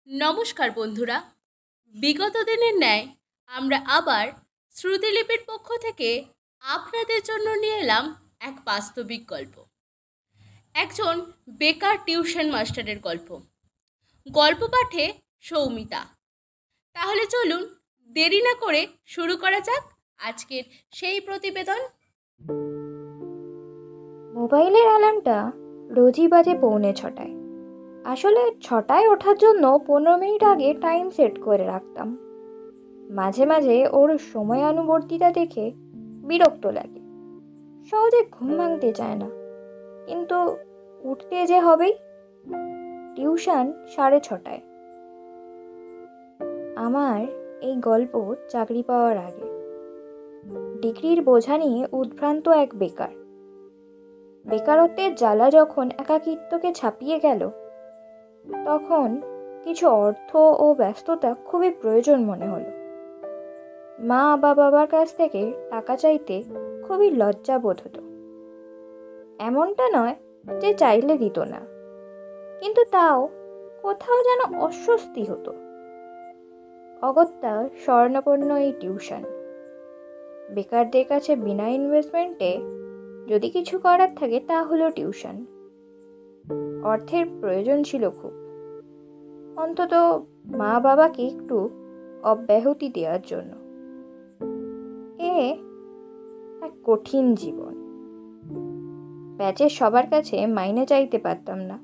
নমস্কার বন্ধুরা। বিগত দিনের ন্যায় আমরা আবার শ্রুতিলিপির পক্ষ থেকে আপনাদের জন্য নিয়ে এলাম এক বাস্তবিক গল্প। একজন বেকার টিউশন মাস্টারের গল্প। গল্প পাঠে সৌমিতা। তাহলে চলুন দেরি না করে শুরু করা যাক আজকের সেই প্রতিবেদন। মোবাইলের অ্যালার্মটা রোজই বাজে 6:45। আসলে 6টায় ওঠার জন্য 15 মিনিট আগে টাইম সেট করে রাখতাম। মাঝে মাঝে ওর সময়ানুবর্তিতা দেখে বিরক্ত লাগে। সহজে ঘুম ভাঙতে চায় না, কিন্তু উঠতে যে হবেই। টিউশন 6:30টায়। আমার এই গল্প চাকরি পাওয়ার আগে। ডিগ্রির বোঝা নিয়ে উদ্ভ্রান্ত এক বেকার। বেকারত্বের জ্বালা যখন একাকিত্বকে ছাপিয়ে গেল, তখন কিছু অর্থ ও ব্যস্ততা খুবই প্রয়োজন মনে হলো। মা বা বাবার কাছ থেকে টাকা চাইতে খুবই লজ্জা বোধ হতো। এমনটা নয় যে চাইলে দিত না, কিন্তু তাও কোথাও যেন অস্বস্তি হতো। অগত্যা স্বর্ণপন্ন এই টিউশন। বেকারদের কাছে বিনা ইনভেস্টমেন্টে যদি কিছু করার থাকে তা হলো টিউশন। অর্থের প্রয়োজন ছিল খুব, অন্তত মা বাবাকে একটু অব্যাহতি দেওয়ার জন্য। এক কঠিন জীবন। ব্যাচের সবার কাছে মাইনে চাইতে পারতাম না,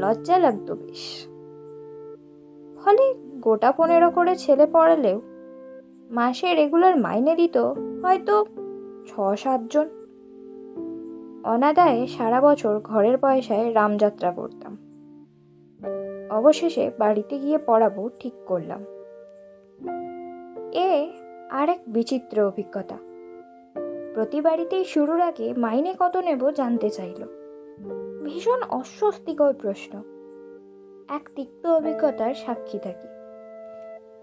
লজ্জা লাগতো বেশ। ফলে গোটা 15 করে ছেলে পড়ালেও মাসে রেগুলার মাইনে দিত হয়তো 6-7 জন। অনাদায়ে সারা বছর ঘরের পয়সায় রামযাত্রা করতাম। অবশেষে বাড়িতে গিয়ে পড়াবো ঠিক করলাম। আর এক বিচিত্র অভিজ্ঞতা। প্রতি বাড়িতেই শুরুর আগে মাইনে কত নেব জানতে চাইল। ভীষণ অস্বস্তিকর প্রশ্ন। এক তিক্ত অভিজ্ঞতার সাক্ষী থাকি।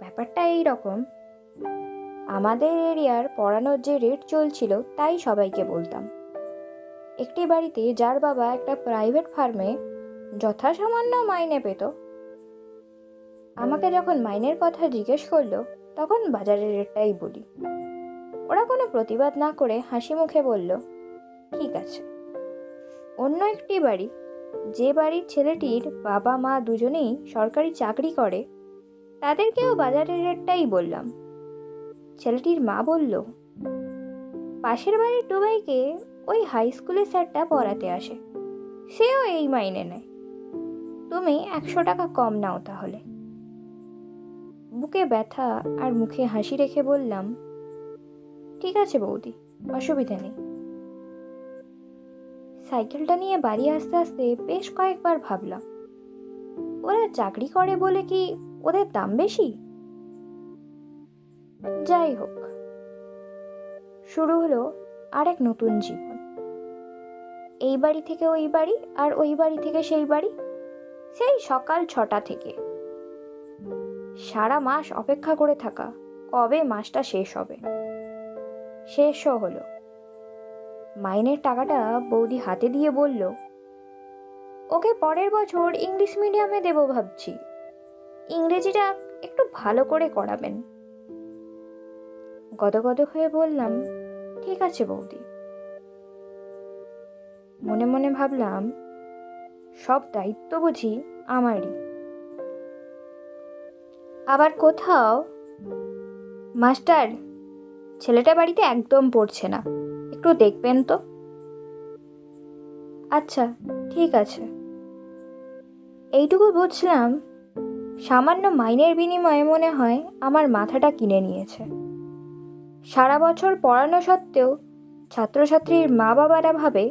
ব্যাপারটা এই রকম। আমাদের এরিয়ার পড়ানোর যে রেট চলছিল তাই সবাইকে বলতাম। একটি বাড়িতে যার বাবা একটা প্রাইভেট ফার্মে যথাসামান্য মাইনে পেত, আমাকে যখন মাইনের কথা জিজ্ঞেস করলো তখন বাজারের রেটটাই বলি। ওরা কোনো প্রতিবাদ না করে হাসি মুখে বলল, ঠিক আছে। অন্য একটি বাড়ি, যে বাড়ির ছেলেটির বাবা মা দুজনেই সরকারি চাকরি করে, তাদেরকেও বাজারের রেটটাই বললাম। ছেলেটির মা বলল, পাশের বাড়ির ডুবাইকে ওই হাই স্কুলের স্যারটা পড়াতে আসে, সেও এই মাইনে নেয়, তুমি 100 টাকা কম নাও তাহলে। বুকে ব্যথা আর মুখে হাসি রেখে বললাম, ঠিক আছে বৌদি, অসুবিধা নেই। সাইকেলটা নিয়ে বাড়ি আসতে আসতে বেশ কয়েকবার ভাবলাম, ওরা চাকরি করে বলে কি ওদের দাম বেশি? যাই হোক, শুরু হলো আরেক নতুন জীবন। এই বাড়ি থেকে ওই বাড়ি, আর ওই বাড়ি থেকে সেই বাড়ি, সেই সকাল 6টা থেকে। সারা মাস অপেক্ষা করে থাকা কবে মাসটা শেষ হবে। শেষও হলো। মাইনের টাকাটা বৌদি হাতে দিয়ে বলল, ওকে পরের বছর ইংলিশ মিডিয়ামে দেব ভাবছি, ইংরেজিটা একটু ভালো করে করাবেন। গদগদ হয়ে বললাম, ঠিক আছে বৌদি। মনে মনে ভাবলাম, সব দায়িত্ব বুঝি আমারই। আবার কোথাও, মাস্টার, ছেলেটা বাড়িতে একদম পড়ছে না, একটু দেখবেন তো। আচ্ছা, ঠিক আছে। এইটুকু বুঝলাম, সামান্য মাইনের বিনিময়ে মনে হয় আমার মাথাটা কিনে নিয়েছে। সারা বছর পড়ানো সত্ত্বেও ছাত্রছাত্রীর মা বাবারা ভাবে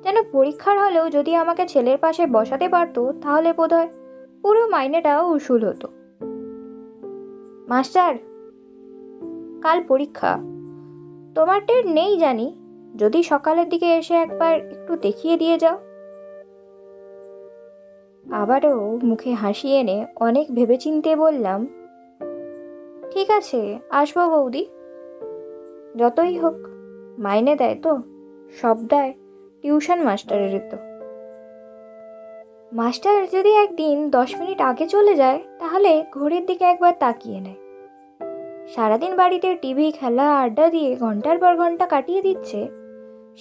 যেন পরীক্ষার হলেও যদি আমাকে ছেলের পাশে বসাতে পারতো তাহলে বোধহয় পুরো মাইনেটাও উসুল হতো। মাস্টার, কাল পরীক্ষা, তোমার টের নেই জানি, যদি সকালের দিকে এসে একবার একটু দেখিয়ে দিয়ে যাও। আবারও মুখে হাসি এনে অনেক ভেবেচিন্তে বললাম, ঠিক আছে, আসবো বৌদি। যতই হোক মাইনে দেয় তো, সব দায় টিউশন মাস্টারের তো। মাস্টার যদি একদিন 10 মিনিট আগে চলে যায় তাহলে ঘড়ির দিকে একবার তাকিয়ে নেয়। সারাদিন বাড়িতে টিভি, খেলা, আড্ডা দিয়ে ঘন্টার পর ঘন্টা কাটিয়ে দিচ্ছে,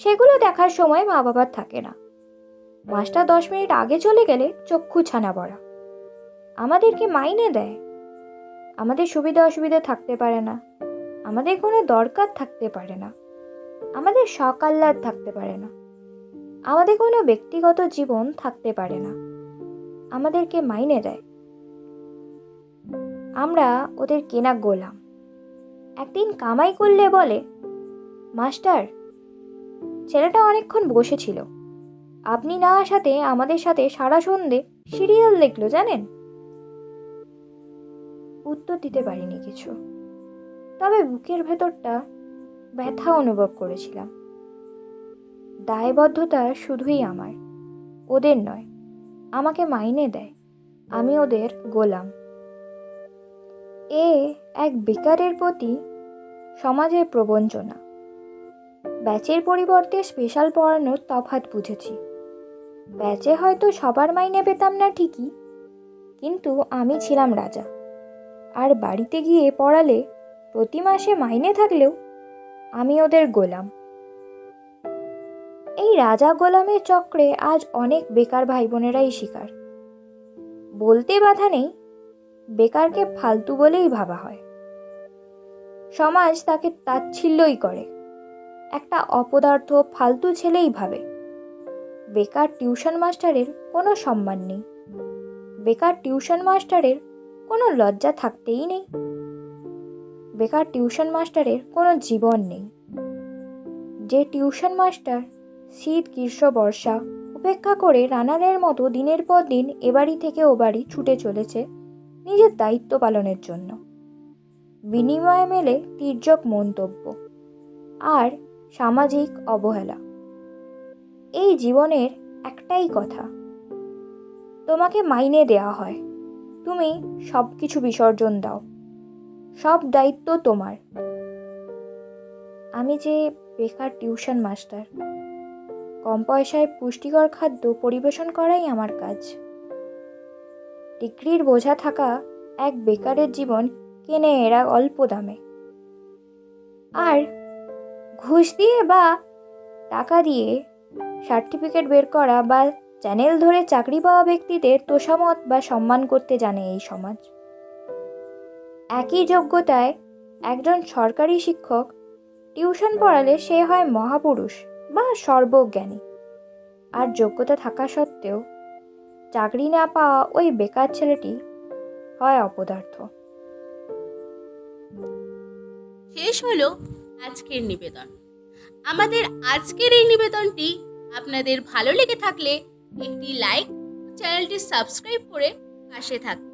সেগুলো দেখার সময় মা বাবার থাকে না। মাস্টার 10 মিনিট আগে চলে গেলে চক্ষু ছানা পড়া। আমাদেরকে মাইনে দেয়, আমাদের সুবিধা অসুবিধা থাকতে পারে না, আমাদের কোনো দরকার থাকতে পারে না, আমাদের শখ আহ্লাদ থাকতে পারে না, আমাদের কোনো ব্যক্তিগত জীবন থাকতে পারে না, আমাদেরকে মাইনে দেয়। আমরা ওদের কেনা গোলাম। একদিন কামাই করলে বলে, মাস্টার, ছেলেটা অনেকক্ষণ বসেছিল, আপনি না আসাতে আমাদের সাথে সারা সন্ধে সিরিয়াল দেখলো জানেন। উত্তর দিতে পারিনি কিছু, তবে বুকের ভেতরটা ব্যথা অনুভব করেছিলাম। দায়বদ্ধতা শুধুই আমার, ওদের নয়। আমাকে মাইনে দেয়, আমি ওদের গোলাম। এক বেকারের প্রতি সমাজের প্রবঞ্চনা। ব্যাচের পরিবর্তে স্পেশাল পড়ানোর তফাৎ বুঝেছি। ব্যাচে হয়তো সবার মাইনে পেতাম না ঠিকই, কিন্তু আমি ছিলাম রাজা। আর বাড়িতে গিয়ে পড়ালে প্রতি মাসে মাইনে থাকলেও আমি ওদের গোলাম। এই রাজা গোলামের চক্রে আজ অনেক বেকার ভাই বোনেরাই শিকার। বলতে বাধা নেই, বেকারকে ফালতু বলেই ভাবা হয়। সমাজ তাকে তাচ্ছিল্যই করে, একটা অপদার্থ ফালতু ছেলেই ভাবে। বেকার টিউশন মাস্টারের কোনো সম্মান নেই, বেকার টিউশন মাস্টারের কোনো লজ্জা থাকতেই নেই, বেকার টিউশন মাস্টারের কোনো জীবন নেই। যে টিউশন মাস্টার শীত, গ্রীষ্ম, বর্ষা উপেক্ষা করে রানারের মতো দিনের পর দিন এবাড়ি থেকে ও বাড়ি ছুটে চলেছে নিজের দায়িত্ব পালনের জন্য, বিনিময়ে মেলে তির্যক মন্তব্য আর সামাজিক অবহেলা। এই জীবনের একটাই কথা, তোমাকে মাইনে দেওয়া হয়, তুমি সব কিছু বিসর্জন দাও, সব দায়িত্ব তোমার। আমি যে বেকার টিউশন মাস্টার, কম পয়সায় পুষ্টিকর খাদ্য পরিবেশন করাই আমার কাজ। ডিগ্রির বোঝা থাকা এক বেকারের জীবন কেনে এরা অল্প দামে, আর ঘুষ দিয়ে বা টাকা দিয়ে সার্টিফিকেট বের করা বা চ্যানেল ধরে চাকরি পাওয়া ব্যক্তিদের তোষামত বা সম্মান করতে জানে এই সমাজ। একই যোগ্যতায় একজন সরকারি শিক্ষক টিউশন পড়ালে সে হয় মহাপুরুষ বা সর্বজ্ঞানী, আর যোগ্যতা থাকা সত্ত্বেও চাকরি না পাওয়া ওই বেকার ছেলেটি হয় অপদার্থ। শেষ হলো আজকের নিবেদন। আমাদের আজকের এই নিবেদনটি আপনাদের ভালো লেগে থাকলে একটি লাইক, চ্যানেলটি সাবস্ক্রাইব করে পাশে থাকবেন।